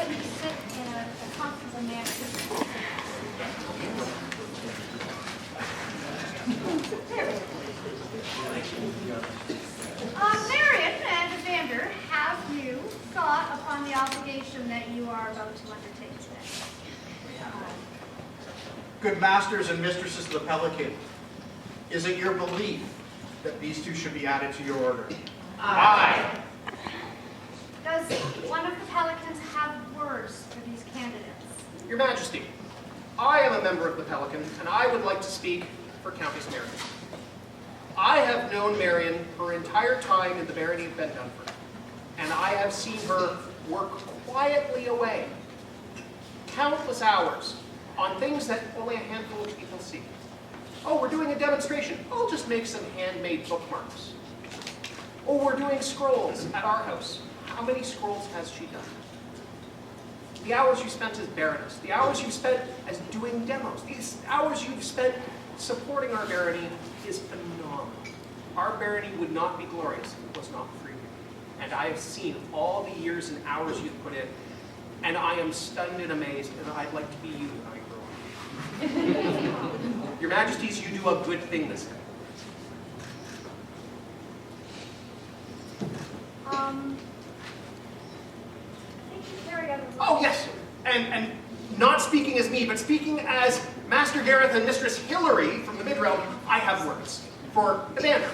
you sit in a comfortable manner. Marioun and Evander, have you thought upon the obligation that you are about to undertake today? Good masters and mistresses of the Pelican, is it your belief that these two should be added to your order? Aye. Does one of the Pelicans have words for these candidates? Your Majesty, I am a member of the Pelican, and I would like to speak for Countess Marioun. I have known Marioun her entire time in the barony of Bendunford, and I have seen her work quietly away, countless hours, on things that only a handful of people see. Oh, we're doing a demonstration. I'll just make some handmade bookmarks. Oh, we're doing scrolls at our house. How many scrolls has she done? The hours you spent as Baroness, the hours you've spent as doing demos, these hours you've spent supporting our barony is phenomenal. Our barony would not be glorious if it was not for you. And I have seen all the years and hours you've put in, and I am stunned and amazed, and I'd like to be you when I grow up. Your Majesties, you do a good thing this time. Oh, yes, and not speaking as me, but speaking as Master Gareth and Mistress Hilary from the Midrealm, I have words for Evander.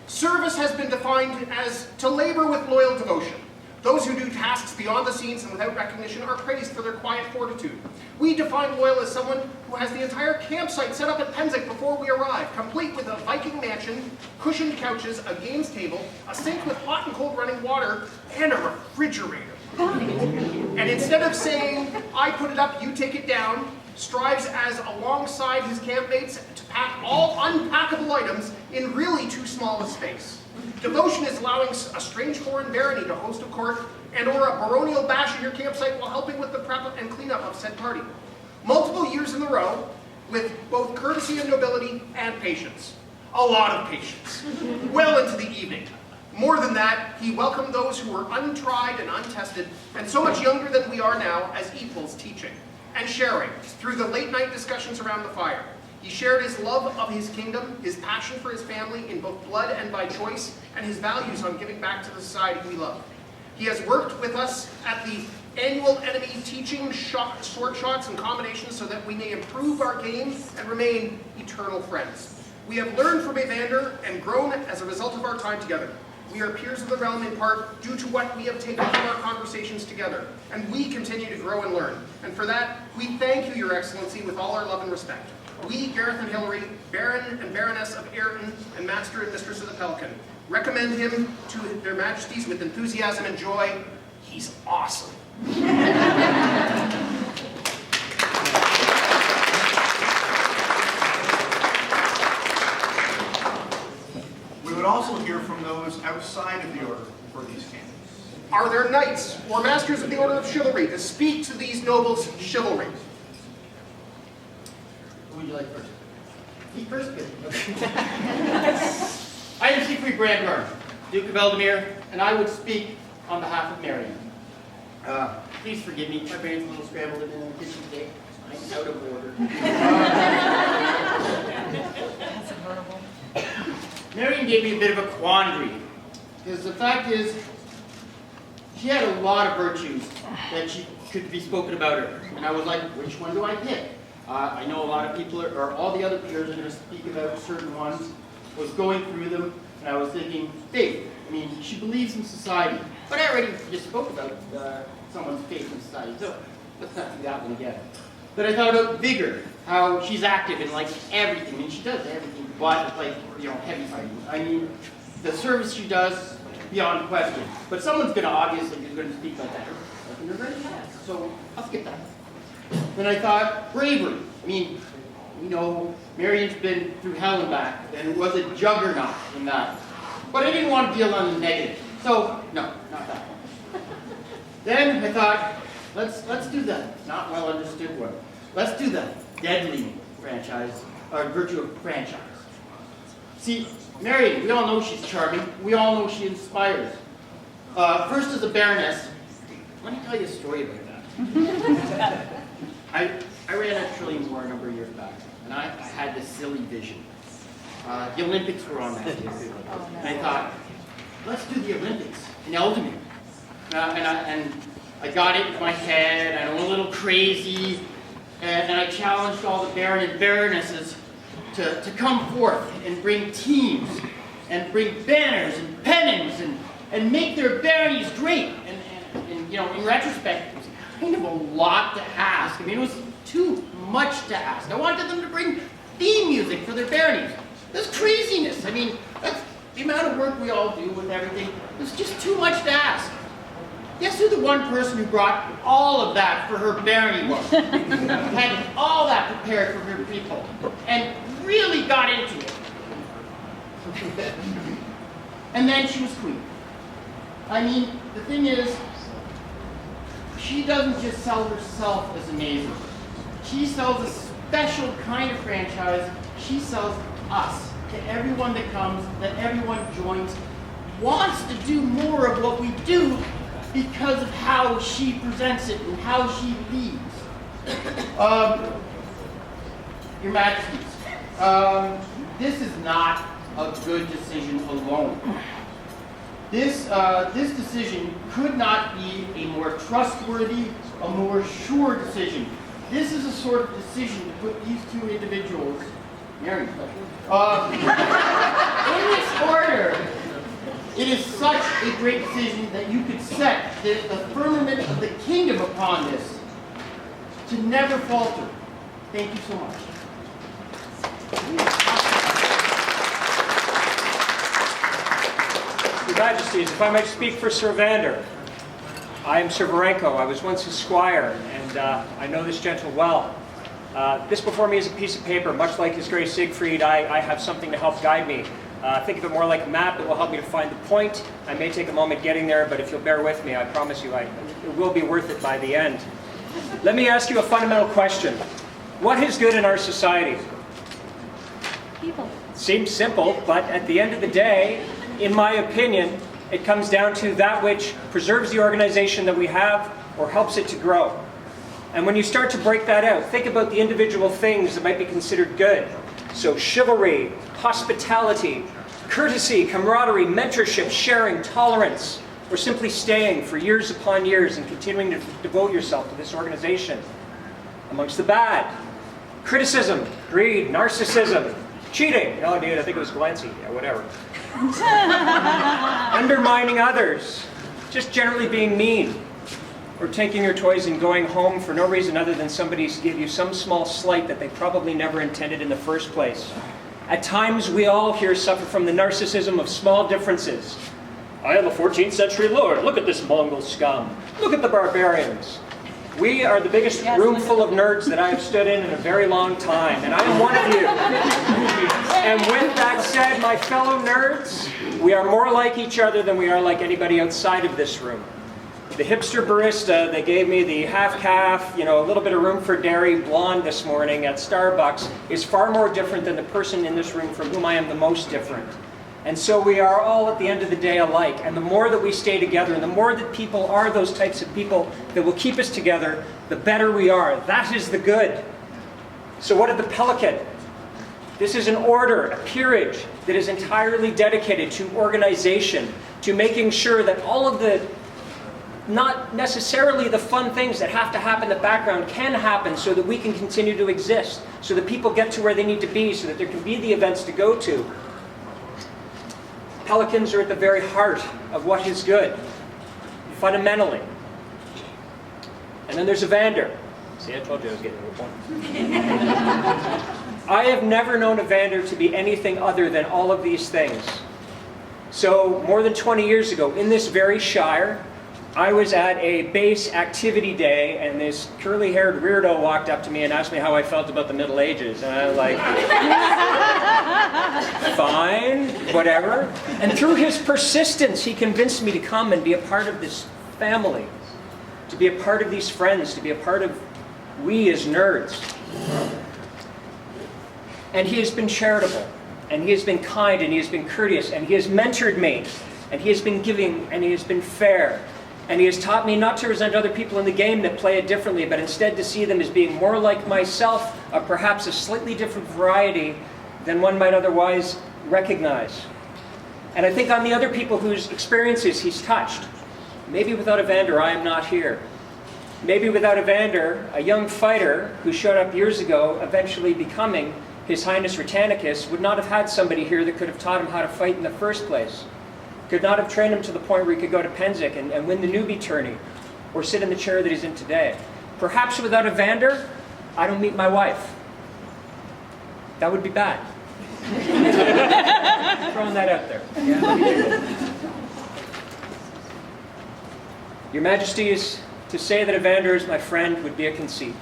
Service has been defined as to labor with loyal devotion. Those who do tasks beyond the scenes and without recognition are praised for their quiet fortitude. We define loyal as someone who has the entire campsite set up at Penzig before we arrive, complete with a Viking mansion, cushioned couches, a games table, a sink with hot and cold running water, and a refrigerator. And instead of saying, I put it up, you take it down, strives as alongside his campmates to pack all unpackable items in really too small a space. Devotion is allowing a strange foreign barony to host a court and or a baronial bash in your campsite while helping with the prep and cleanup of said party. Multiple years in a row with both courtesy and nobility and patience. A lot of patience. Well into the evening. More than that, he welcomed those who were untried and untested, and so much younger than we are now, as equals teaching and sharing through the late night discussions around the fire. He shared his love of his kingdom, his passion for his family in both blood and by choice, and his values on giving back to the society we love. He has worked with us at the annual enemy teaching sword shots and combinations so that we may improve our game and remain eternal friends. We have learned from Evander and grown as a result of our time together. We are peers of the realm in part due to what we have taken from our conversations together, and we continue to grow and learn. And for that, we thank you, Your Excellency, with all our love and respect. We, Gareth and Hilary, Baron and Baroness of Ayrton, and Master and Mistress of the Pelican, recommend him to their Majesties with enthusiasm and joy. He's awesome. We would also hear from those outside of the order for these candidates. Are there knights or masters of the Order of Chivalry to speak to these nobles' chivalry? Who would you like first? Me first? Good. Okay. I am Siegfried Brandmer, Duke of Ealdormere, and I would speak on behalf of Marioun. Please forgive me, my brain's a little scrambled in the kitchen today. I'm out of order. That's adorable. Marioun gave me a bit of a quandary, because the fact is, she had a lot of virtues that she could be spoken about her, and I was like, which one do I pick? I know a lot of people, or all the other peers are going to speak about certain ones. I was going through them, and I was thinking, faith. I mean, she believes in society, but I already just spoke about someone's faith in society, so let's not do that one again. But I thought about vigor, how she's active in like everything, and she does everything, but like, you know, heavy fighting. I mean, the service she does, beyond question. But someone's going to obviously be going to speak like that. And they're very fast, so I'll skip that. Then I thought, bravery. I mean, you know, Marion's been through hell and back, and was a juggernaut in that. But I didn't want to deal on the negative, so no, not that one. Then I thought, let's do the not well understood one. Let's do the deadly franchise, or virtue of franchise. See, Marioun, we all know she's charming. We all know she inspires. First as a baroness, let me tell you a story about that. I ran a trillion war a number of years back, and I had this silly vision. The Olympics were on that year, and I thought, let's do the Olympics in Ealdormere. And I got it in my head, and I went a little crazy, and I challenged all the Baron and Baronesses to come forth and bring teams, and bring banners and pennons, and make their baronies great. And you know, in retrospect, it was kind of a lot to ask. I mean, it was too much to ask. I wanted them to bring theme music for their baronies. That's craziness. I mean, that's the amount of work we all do with everything. It was just too much to ask. Guess who the one person who brought all of that for her barony was? Had all that prepared for her people, and really got into it. And then she was queen. I mean, the thing is, she doesn't just sell herself as amazing. She sells a special kind of franchise. She sells us to everyone that comes, that everyone joins, wants to do more of what we do because of how she presents it and how she leads. Your Majesties, this is not a good decision alone. This decision could not be a more trustworthy, a more sure decision. This is a sort of decision to put these two individuals, Mary, in this order. It is such a great decision that you could set the firmament of the kingdom upon this to never falter. Thank you so much. Your Majesties, if I might speak for Sir Evander. I am Sir Varenko. I was once his squire, and I know this gentle well. This before me is a piece of paper. Much like His Grace Siegfried, I have something to help guide me. Think of it more like a map that will help me to find the point. I may take a moment getting there, but if you'll bear with me, I promise you it will be worth it by the end. Let me ask you a fundamental question. What is good in our society? People. Seems simple, but at the end of the day, in my opinion, it comes down to that which preserves the organization that we have or helps it to grow. And when you start to break that out, think about the individual things that might be considered good. So chivalry, hospitality, courtesy, camaraderie, mentorship, sharing, tolerance, or simply staying for years upon years and continuing to devote yourself to this organization. Amongst the bad, criticism, greed, narcissism, cheating. Oh, dude, I think it was Glace. Yeah, whatever. Undermining others, just generally being mean, or taking your toys and going home for no reason other than somebody gave you some small slight that they probably never intended in the first place. At times, we all here suffer from the narcissism of small differences. I am a 14th century lord. Look at this Mongol scum. Look at the barbarians. We are the biggest room full of nerds that I have stood in a very long time, and I am one of you. And with that said, my fellow nerds, we are more like each other than we are like anybody outside of this room. The hipster barista that gave me the half-calf, a little bit of room for dairy blonde this morning at Starbucks is far more different than the person in this room from whom I am the most different. And so we are all at the end of the day alike. And the more that we stay together and the more that people are those types of people that will keep us together, the better we are. That is the good. So what did the Pelican? This is an order, a peerage that is entirely dedicated to organization, to making sure that all of the not necessarily the fun things that have to happen in the background can happen so that we can continue to exist, so that people get to where they need to be, so that there can be the events to go to. Pelicans are at the very heart of what is good, fundamentally. And then there's Evander. See, I told you I was getting to a point. I have never known Evander to be anything other than all of these things. So more than 20 years ago, in this very Shire, I was at a base activity day, and this curly-haired weirdo walked up to me and asked me how I felt about the Middle Ages. And I was like, fine, whatever. And through his persistence, he convinced me to come and be a part of this family, to be a part of these friends, to be a part of we as nerds. And he has been charitable, and he has been kind, and he has been courteous, and he has mentored me, and he has been giving, and he has been fair. And he has taught me not to resent other people in the game that play it differently, but instead to see them as being more like myself, of perhaps a slightly different variety than one might otherwise recognize. And I think on the other people whose experiences he's touched. Maybe without Evander, I am not here. Maybe without Evander, a young fighter who showed up years ago, eventually becoming His Highness Britannicus, would not have had somebody here that could have taught him how to fight in the first place. Could not have trained him to the point where he could go to Pennsic and win the newbie tourney, or sit in the chair that he's in today. Perhaps without Evander, I don't meet my wife. That would be bad. Throwing that out there. Your Majesties, to say that Evander is my friend would be a conceit.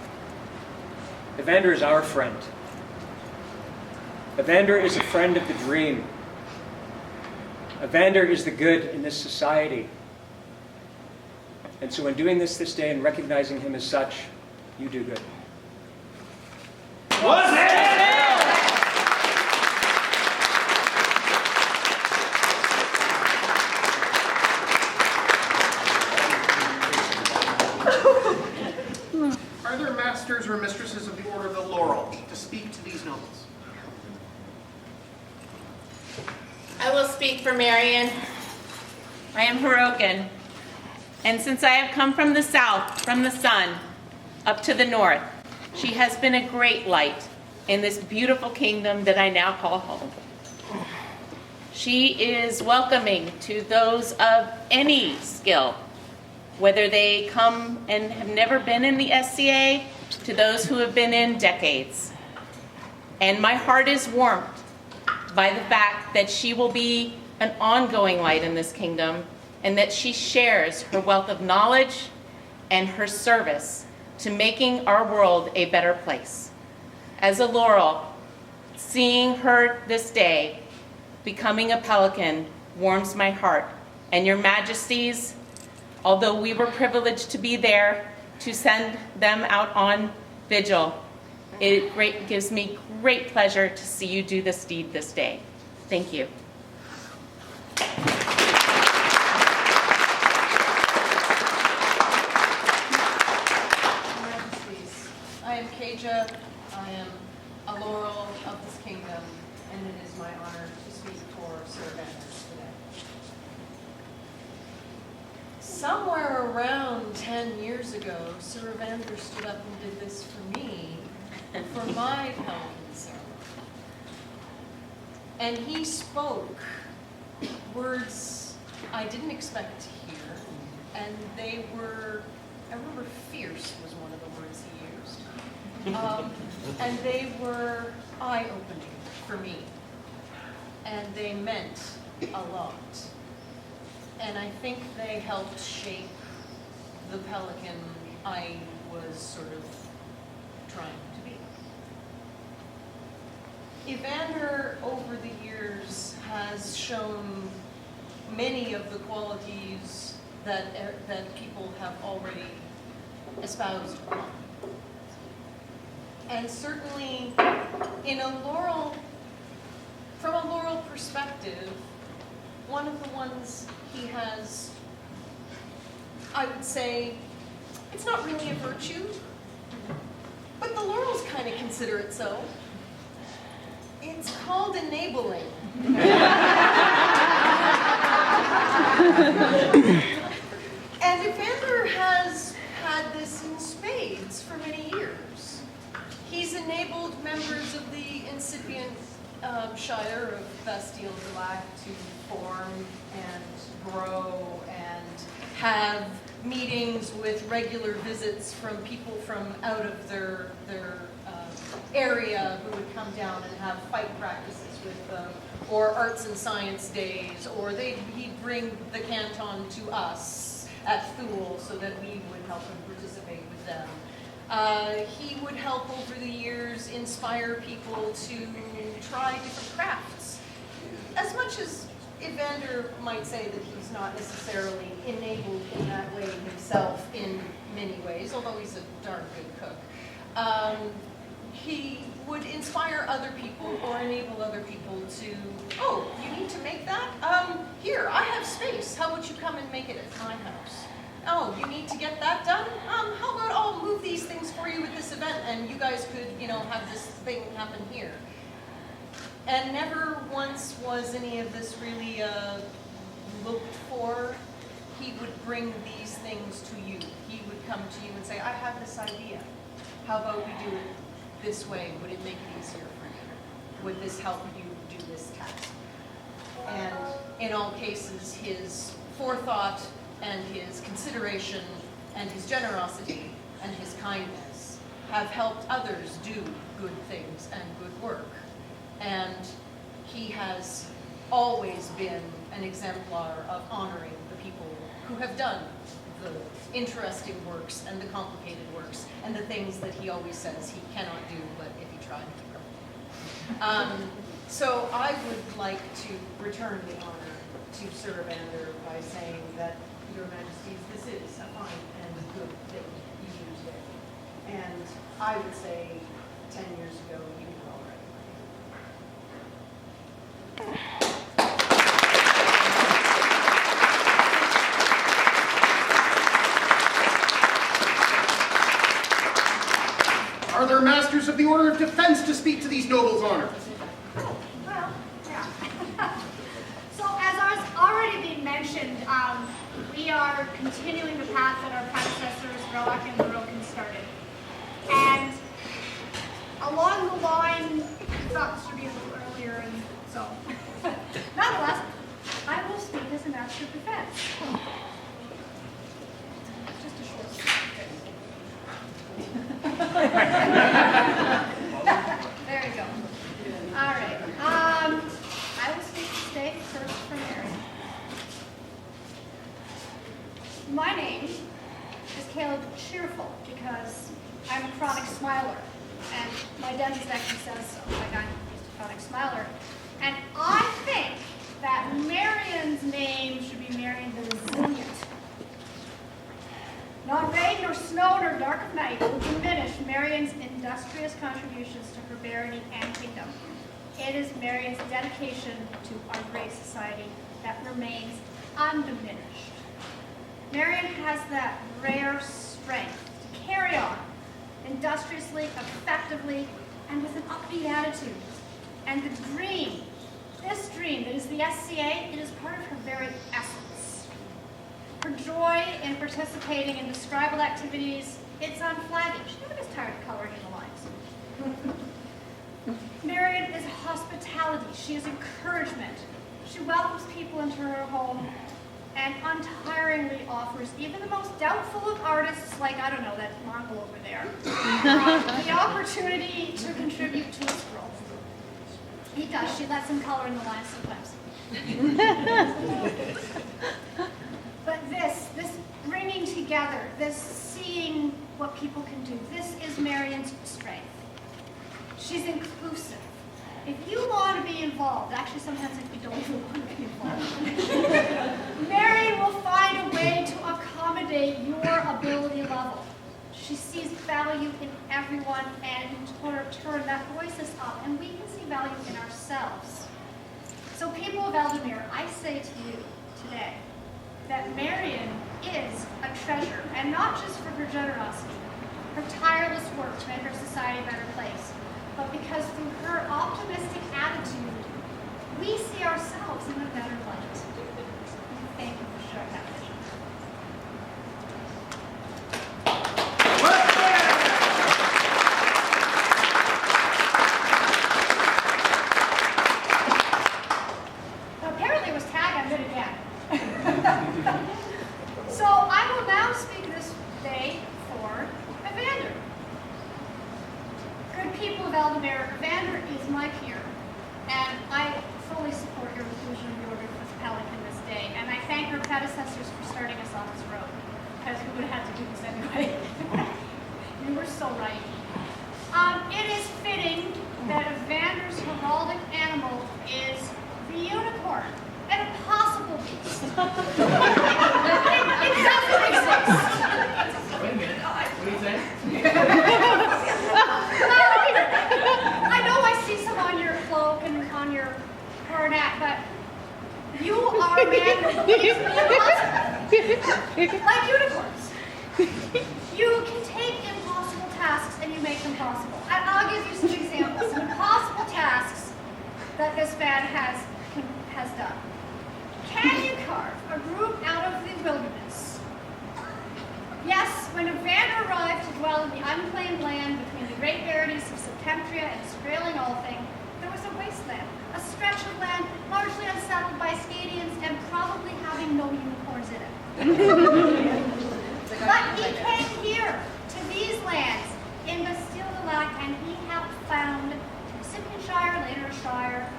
Evander is our friend. Evander is a friend of the dream. Evander is the good in this society. And so in doing this day and recognizing him as such, you do good. Was it? Are there masters or mistresses of the Order of the Laurel to speak to these nobles? I will speak for Marioun. I am Heroican, and since I have come from the south, from the sun, up to the north, she has been a great light in this beautiful kingdom that I now call home. She is welcoming to those of any skill, whether they come and have never been in the SCA, to those who have been in decades. And my heart is warmed by the fact that she will be an ongoing light in this kingdom, and that she shares her wealth of knowledge and her service to making our world a better place. As a Laurel, seeing her this day becoming a Pelican warms my heart. And your Majesties, although we were privileged to be there to send them out on vigil, it gives me great pleasure to see you do this deed this day. Thank you. Majesties, I am Kaylah. I am a Laurel of this kingdom, and it is my honor to speak for Sir Evander today. Somewhere around 10 years ago, Sir Evander stood up and did this for me, for my Pelican ceremony. And he spoke words I didn't expect to hear, and they were, I remember fierce was one of the words he used. And they were eye-opening for me. And they meant a lot. And I think they helped shape the Pelican I was sort of trying to be. Evander, over the years, has shown many of the qualities that people have already espoused upon. And certainly, in a Laurel, from a Laurel perspective, one of the ones he has, I would say, it's not really a virtue, but the Laurels kind of consider it so. It's called enabling. And Evander has had this in spades for many years. He's enabled members of the incipient Shire of Bastille to form and grow and have meetings with regular visits from people from out of their area who would come down and have fight practices with them, or arts and science days, or he'd bring the canton to us at Thule so that we would help him participate with them. He would help over the years inspire people to try different crafts. As much as Evander might say that he's not necessarily enabled in that way himself in many ways, although he's a darn good cook, he would inspire other people or enable other people to, oh, you need to make that? Here, I have space. How about you come and make it at my house? oh, you need to get that done? How about I'll move these things for you at this event and you guys could, have this thing happen here. And never once was any of this really looked for. He would bring these things to you. He would come to you and say, I have this idea. How about we do it this way? Would it make it easier for you? Would this help you do this task? And in all cases, his forethought and his consideration and his generosity and his kindness have helped others do good things and good work. And he has always been an exemplar of honoring the people who have done the interesting works and the complicated works and the things that he always says he cannot do, but if he tried, he could. So I would like to return the honor to Sir Evander by saying that, Your Majesties, this is a fine and good thing you do today. And I would say 10 years ago, you were already. Are there masters of the Order of Defense to speak to these nobles' honor? Well, yeah. So as has already been mentioned, we are continuing the path that our predecessors, Roak and Marioun, started. And along the line, we thought this would be a little earlier, and so, nonetheless, I will speak as a master of defense. Just a short There you go. All right. I will speak today first for Marion. My name is Kaylah Cheerful because I'm a chronic smiler, and my dentist actually says so. My gynecologist is a chronic smiler, and I think that Marion's name should be Marion the Resilient. Not rain, nor snow, nor dark of night will diminish Marion's industrious contributions to her barony and kingdom. It is Marion's dedication to our great society that remains undiminished. Marion has that rare strength to carry on industriously, effectively, and with an upbeat attitude. And the dream, this dream that is the SCA, it is part of her very essence. Her joy in participating in describable activities, it's unflagging. She never gets tired of coloring in the lines. Marion is hospitality. She is encouragement. She welcomes people into her home and untiringly offers even the most doubtful of artists, like, I don't know, that Mongol over there, the opportunity to contribute to its growth. He does. She lets him color in the lines sometimes. But this bringing together, this seeing what people can do, this is Marion's strength. She's inclusive. If you want to be involved, actually sometimes if you don't even want to be involved, Marion will find a way to accommodate your ability level. She sees value in everyone, and in turn that buoys us up, and we can see value in ourselves. So people of Ealdormere, I say to you today that Marion is a treasure, and not just for her generosity, her tireless work to make our society a better place, but because through her optimistic attitude, we see ourselves in a better light. Thank you for sharing that vision. Apparently it was tag, I did again. So I will now speak this day for Evander. Good people of Ealdormere, Evander is my peer, and I fully support your inclusion of the Order with Pelican this day, and I thank our predecessors for starting us on this road, because we would have had to do this anyway. You were so right. It is fitting that Evander's heraldic animal is the unicorn, an impossible beast. It doesn't exist. Wait a minute. What do you say? I know I see some on your cloak and on your coronet, but you are a man who believes in the impossible. Like unicorns. You can take impossible tasks and you make them possible. And I'll give you some examples, some impossible tasks that this man has done. Can you carve a group out of the wilderness? Yes, when Evander arrived to dwell in the unclaimed land between the great verities of Septempria and Skraeling Althing, there was a wasteland, a stretch of land largely unsettled by Scadians and probably having no unicorns in it. But he came here to these lands in Bastille and he had found Shire, later a Shire.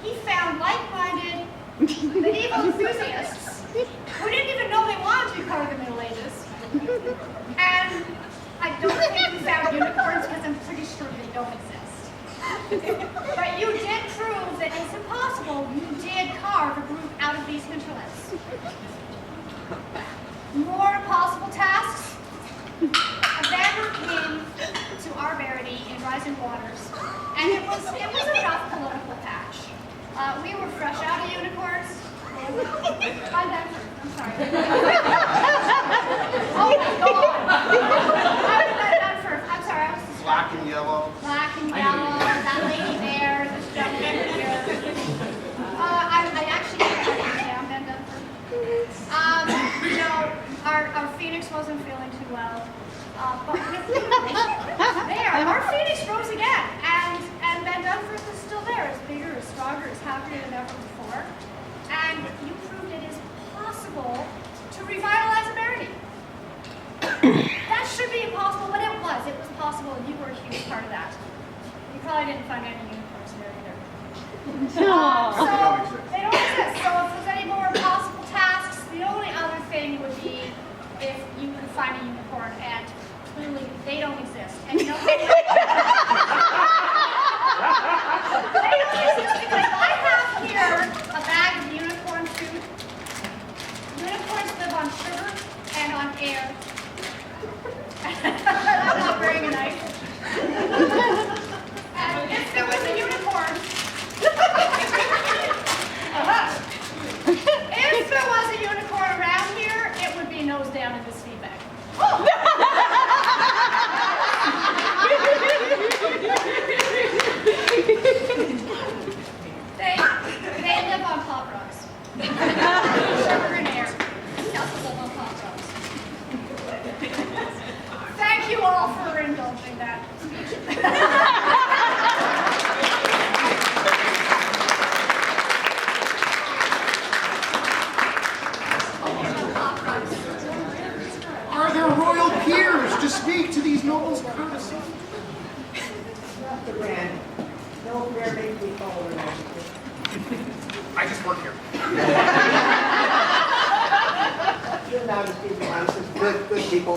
He found like-minded medieval enthusiasts who didn't even know they wanted to be part of the Middle Ages. And I don't think we found unicorns because I'm pretty sure they don't exist. But you did prove that it's impossible. You did carve a group out of these hinterlands. More impossible tasks. Evander came to our barony in Rising Waters, and it was a rough political patch. We were fresh out of unicorns. I'm sorry. Oh my God! I'm sorry. I was Black and yellow. Black and yellow. That lady there. This gentleman here. I actually am Ben Dunford. You know, our Phoenix wasn't feeling too well. But with you, there, our Phoenix rose again, and Ben Dunford is still there. It's bigger, it's stronger, it's happier than ever before. And you proved it is possible to revitalize a barony. That should be impossible, but it was. It was possible, and you were a huge part of that. You probably didn't find any unicorns there either. So they don't exist. So if there's any more impossible tasks, the only other thing would be if you could find a unicorn, and clearly they don't exist. And you know they don't exist because I have here a bag of unicorn food. Unicorns live on sugar and on air. I'm not wearing a knife. And if there was a unicorn, if there was a unicorn around here, it would be nose down in this feed bag. They live on pop rocks. Sugar and air. They also live on pop rocks. Thank you all for indulging that speech. Are there royal peers to speak to these nobles' courtesy? Trumbrand, no fair makes me follow the law. I just work here. Your Majesty, good people.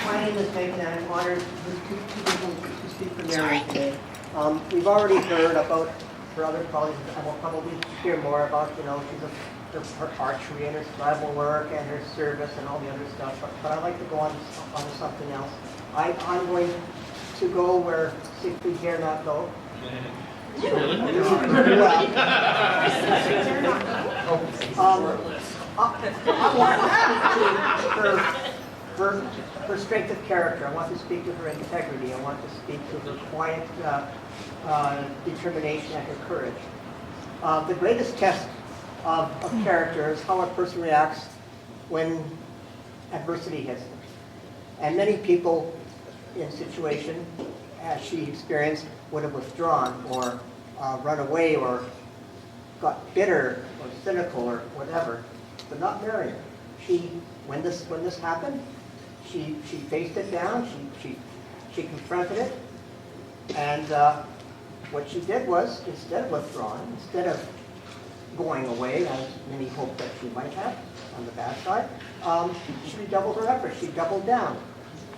My name is Megan, and I'm honored to speak for Marioun today. We've already heard about her other colleagues, and we'll probably hear more about, you know, her archery and her tribal work and her service and all the other stuff. But I'd like to go on to something else. I'm going to go where Siegfried dare not go. I want to speak to her strength of character. I want to speak to her integrity. I want to speak to her quiet determination and her courage. The greatest test of character is how a person reacts when adversity hits them. And many people in situation, as she experienced, would have withdrawn or run away or got bitter or cynical or whatever, but not Marioun. When this happened, she faced it down. She confronted it, and what she did was, instead of withdrawing, instead of going away, as many hoped that she might have on the bad side, she redoubled her efforts. She doubled down.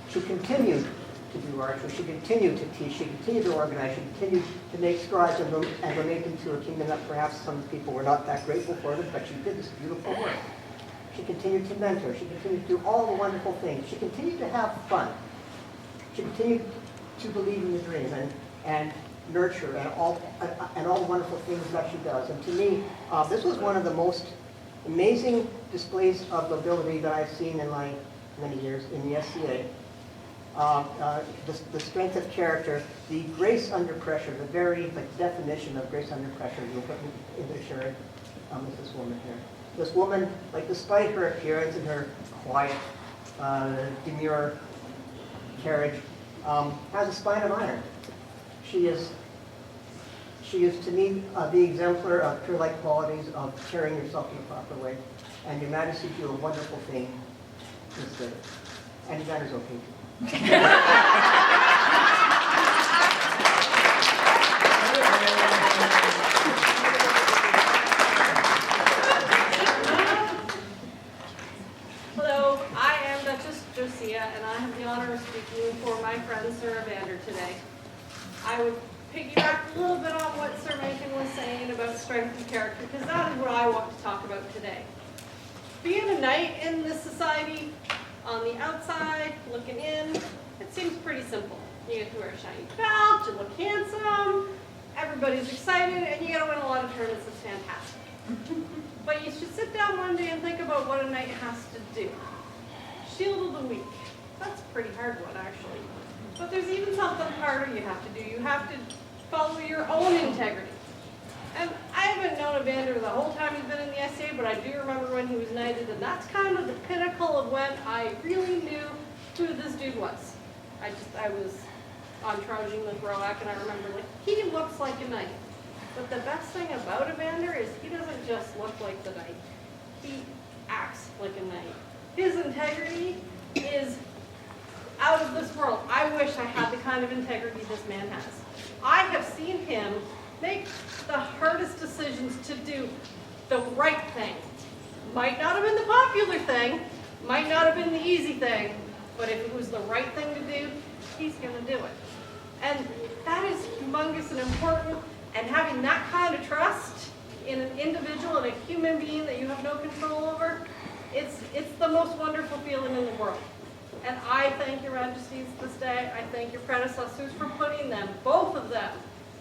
She continued to do archery. She continued to teach. She continued to organize. She continued to make strides and relate them to a kingdom that perhaps some people were not that grateful for them, but she did this beautiful work. She continued to mentor. She continued to do all the wonderful things. She continued to have fun. She continued to believe in the dream and nurture and all the wonderful things that she does. And to me, this was one of the most amazing displays of nobility that I've seen in my many years in the SCA. The strength of character, the grace under pressure, the very definition of grace under pressure. You'll put in the dictionary with this woman here. This woman, despite her appearance and her quiet, demure carriage, has a spine of iron. She is to me the exemplar of peer-like qualities of carrying yourself in the proper way. And Your Majesty do a wonderful thing instead. And Evander's okay too. Hello, I am Duchess Josiah, and I have the honor of speaking for my friend Sir Evander today. I would piggyback a little bit on what Sir Macon was saying about strength of character, because that is what I want to talk about today. Being a knight in this society, on the outside, looking in, it seems pretty simple. You get to wear a shiny belt, you look handsome, everybody's excited, and you get to win a lot of tournaments. It's fantastic. But you should sit down one day and think about what a knight has to do. Shield of the weak. That's a pretty hard one, actually. But there's even something harder you have to do. You have to follow your own integrity. And I haven't known Evander the whole time he's been in the SCA, but I do remember when he was knighted, and that's kind of the pinnacle of when I really knew who this dude was. I was on Trojan with Roak, and I remember, he looks like a knight. But the best thing about Evander is he doesn't just look like the knight. He acts like a knight. His integrity is out of this world. I wish I had the kind of integrity this man has. I have seen him make the hardest decisions to do the right thing. Might not have been the popular thing, might not have been the easy thing, but if it was the right thing to do, he's going to do it. And that is humongous and important, and having that kind of trust in an individual and a human being that you have no control over, it's the most wonderful feeling in the world. And I thank Your Majesties this day. I thank your predecessors for putting them, both of them,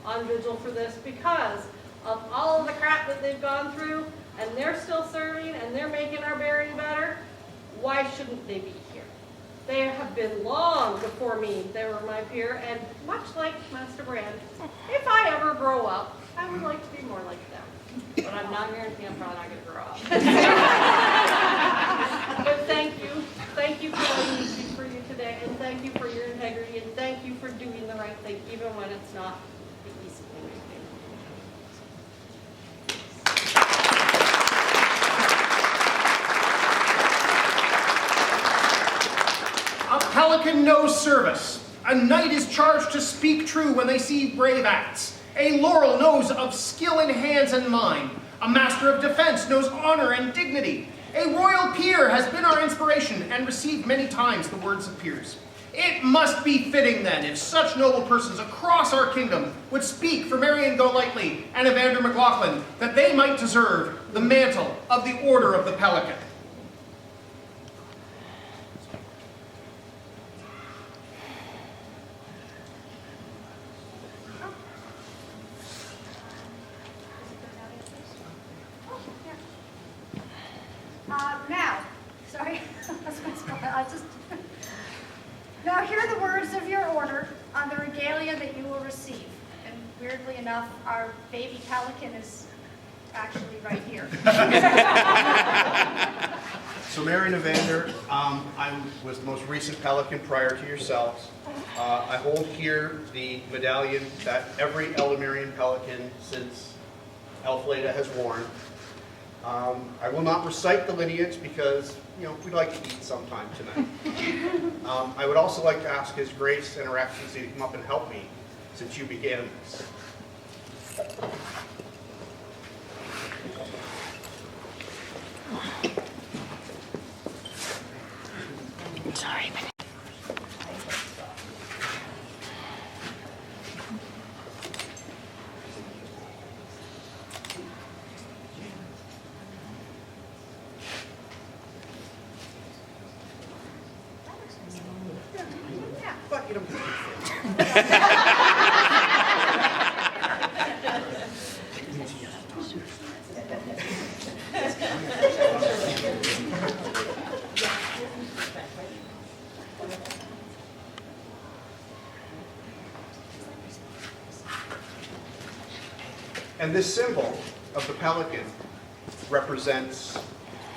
on vigil for this, because of all of the crap that they've gone through, and they're still serving, and they're making our bearing better. Why shouldn't they be here? They have been long before me. They were my peer, and much like Master Brand, if I ever grow up, I would like to be more like them. But I'm not guaranteeing I'm probably not going to grow up. But thank you. Thank you for letting me speak for you today, and thank you for your integrity, and thank you for doing the right thing, even when it's not the easy thing to do. A Pelican knows service. A knight is charged to speak true when they see brave acts. A laurel knows of skill in hands and mind. A master of defense knows honor and dignity. A royal peer has been our inspiration and received many times the words of peers. It must be fitting then if such noble persons across our kingdom would speak for Marioun Golightly and Evander McLaughlin, that they might deserve the mantle of the Order of the Pelican. Now hear the words of your order on the regalia that you will receive. And weirdly enough, our baby Pelican is actually right here. So Marioun and Evander, I was the most recent Pelican prior to yourselves. I hold here the medallion that every Ealdormerian Pelican since Elfleda has worn. I will not recite the lineage because, we'd like to eat sometime tonight. I would also like to ask His Grace and Her Excellency to come up and help me since you began this. Sorry. But you don't And this symbol of the pelican represents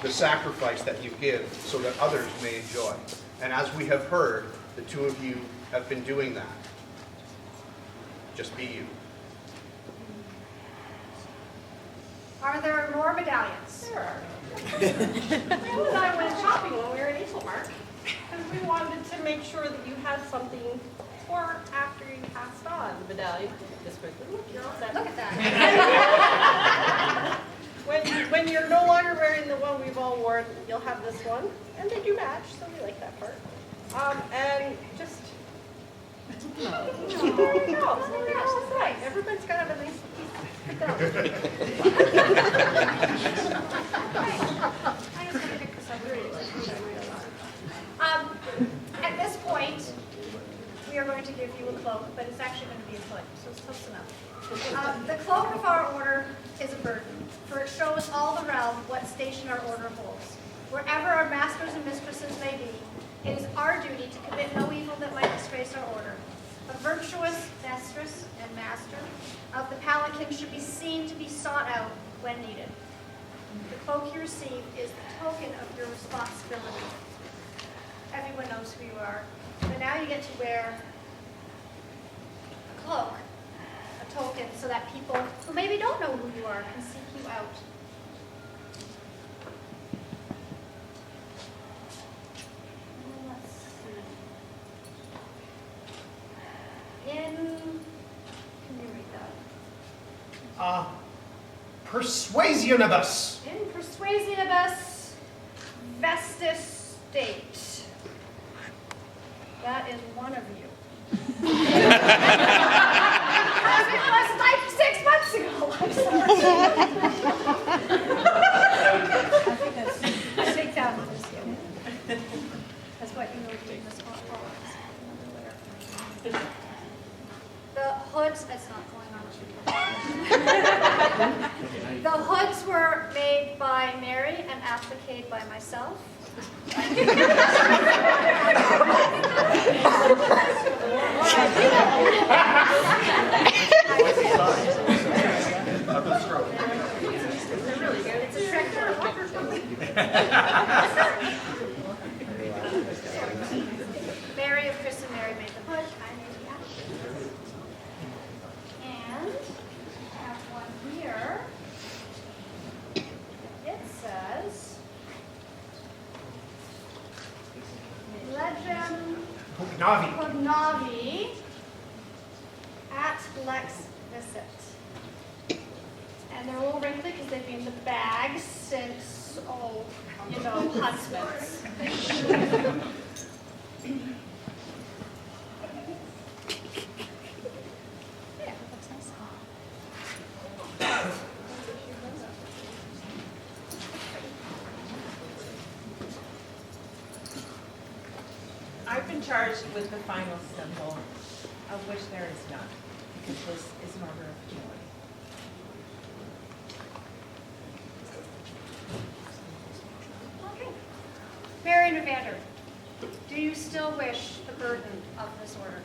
the sacrifice that you give so that others may enjoy. And as we have heard, the two of you have been doing that. Just be you. Are there more medallions? There are. Bill and I went shopping when we were in Ealdormere, because we wanted to make sure that you had something for after you passed on the medallion. This quickly, look, you're all set. Look at that. When you're no longer wearing the one we've all worn, you'll have this one, and they do match, so we like that part. And just. Oh, that's right. Everybody's got to have a nice piece. I just want to pick this up really at this point, we are going to give you a cloak, but it's actually going to be a hood, so it's close enough. The cloak of our order is a burden, for it shows all the realm what station our order holds. Wherever our masters and mistresses may be, it is our duty to commit no evil that might disgrace our order. A virtuous mistress and master of the Pelican should be seen to be sought out when needed. The cloak you receive is the token of your responsibility. Everyone knows who you are, but now you get to wear a cloak, a token, so that people who maybe don't know who you are can seek you out. Let's see. Can you read that? Persuasionibus. In persuasionibus vestis state. That is one of you. Because it was like 6 months ago. I'm sorry. I think that one is you. That's what you know doing this all. The hoods, that's not going on. The hoods were made by Mary and appliqued by myself. It's a trick. Mary of Chris and Mary made the hood. I made the applique. And I have one here. It says, Legem Cognavi at Lex Visit. And they're a little wrinkly because they've been in the bag since, husbands. Yeah, looks nice. I've been charged with the final symbol, of which there is none, because this is an order of joy. Okay. Marioun and Evander, do you still wish the burden of this order?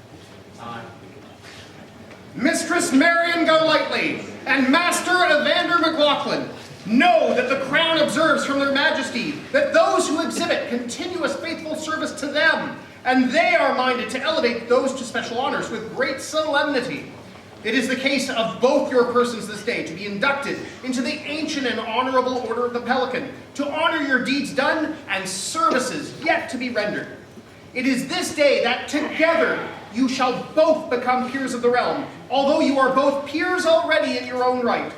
Mistress Marioun Golightly and Master Evander McLaughlin, know that the Crown observes from their Majesty that those who exhibit continuous faithful service to them, and they are minded to elevate those to special honors with great solemnity. It is the case of both your persons this day to be inducted into the ancient and honorable Order of the Pelican, to honor your deeds done and services yet to be rendered. It is this day that together you shall both become peers of the realm, although you are both peers already in your own right.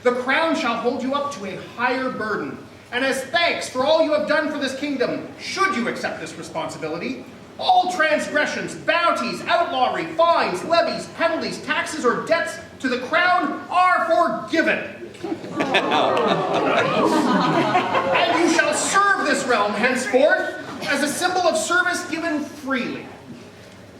The Crown shall hold you up to a higher burden, and as thanks for all you have done for this kingdom, should you accept this responsibility, all transgressions, bounties, outlawry, fines, levies, penalties, taxes, or debts to the Crown are forgiven. And you shall serve this realm henceforth as a symbol of service given freely.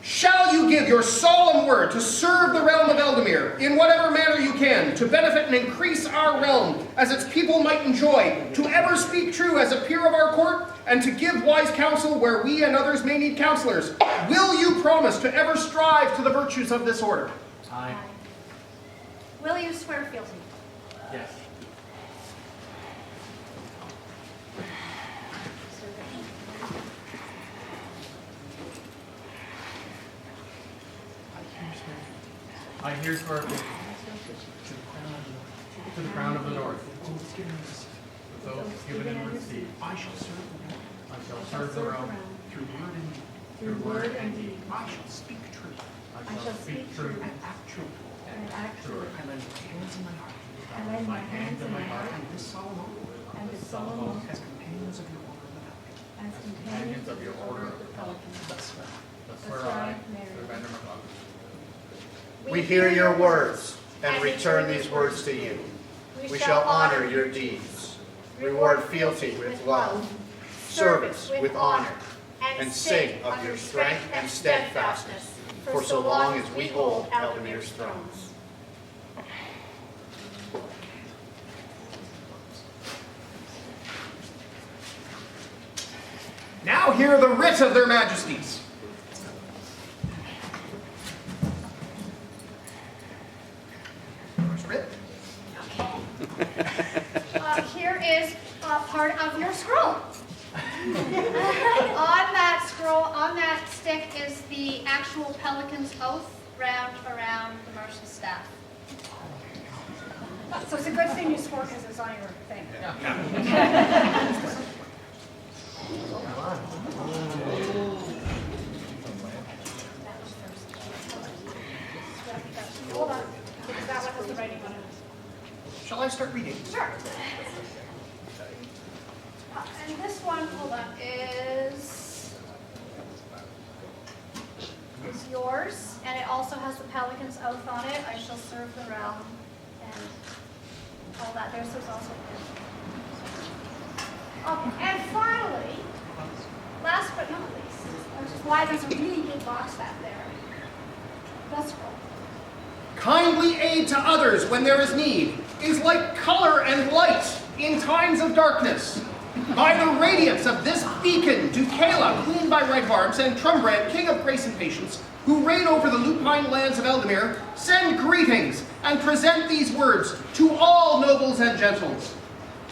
Shall you give your solemn word to serve the realm of Ealdormere in whatever manner you can, to benefit and increase our realm as its people might enjoy, to ever speak true as a peer of our court, and to give wise counsel where we and others may need counselors? Will you promise to ever strive to the virtues of this order? Aye. Will you swear fealty? Yes. I here swear to the crown of the north. With oaths given and received. I shall serve the Lord I shall serve the realm through word and deed. I shall speak truth I shall speak truth and act true. and act true. I lend my hands and my heart. I lend my hands and my heart And this solemn oath and this solemn oath as companions of your order of the Pelican. as companions of your order of the Pelican. Thus swear. Thus swear I, Evander McLaughlin. We hear your words and return these words to you. We shall honor your deeds, reward fealty with love, service with honor, and sing of your strength and steadfastness for so long as we hold Ealdormere's thrones. Now hear the writ of their majesties. First writ. Here is part of your scroll. On that scroll, on that stick is the actual Pelican's oath round around the marshal's staff. So it's a good thing you swore because it's on your thing. Hold on, because that one has the writing on it. Shall I start reading? Sure. And this one, hold on, is yours, and it also has the Pelican's oath on it. I shall serve the realm, and all that. There's also. Okay, and finally, last but not least, which is why there's a really big box back there. The scroll. Kindly aid to others when there is need is like color and light in times of darkness. By the radiance of this beacon do Kaylah, Queen by right of arms, and Trumbrand, King of grace and patience, who reign over the lupine lands of Ealdormere, send greetings and present these words to all nobles and gentles.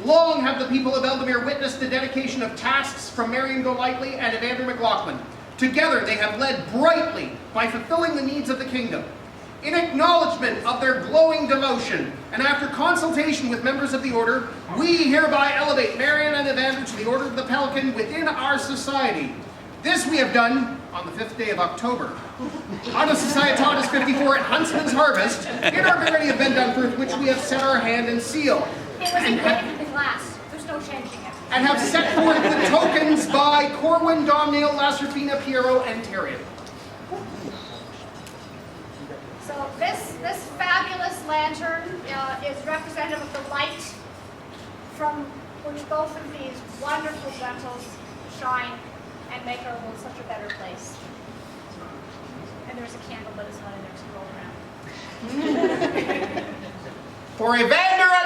Long have the people of Ealdormere witnessed the dedication of tasks from Marioun Golightly and Evander McLaughlin. Together they have led brightly by fulfilling the needs of the kingdom. In acknowledgement of their glowing devotion, and after consultation with members of the Order, we hereby elevate Marioun and Evander to the Order of the Pelican within our society. This we have done on the 5th day of October. On the Societatis 54 at Huntsman's Harvest, in our verity have been done for which we have set our hand and seal. It was engraved in the glass. There's no changing it. And have set forth the tokens by Corwin, Domhnall, Lacerfina, Piero, and Terrian. So this fabulous lantern is representative of the light from which both of these wonderful gentles shine and make our world such a better place. And there's a candle, but it's not in there to go around. For Evander and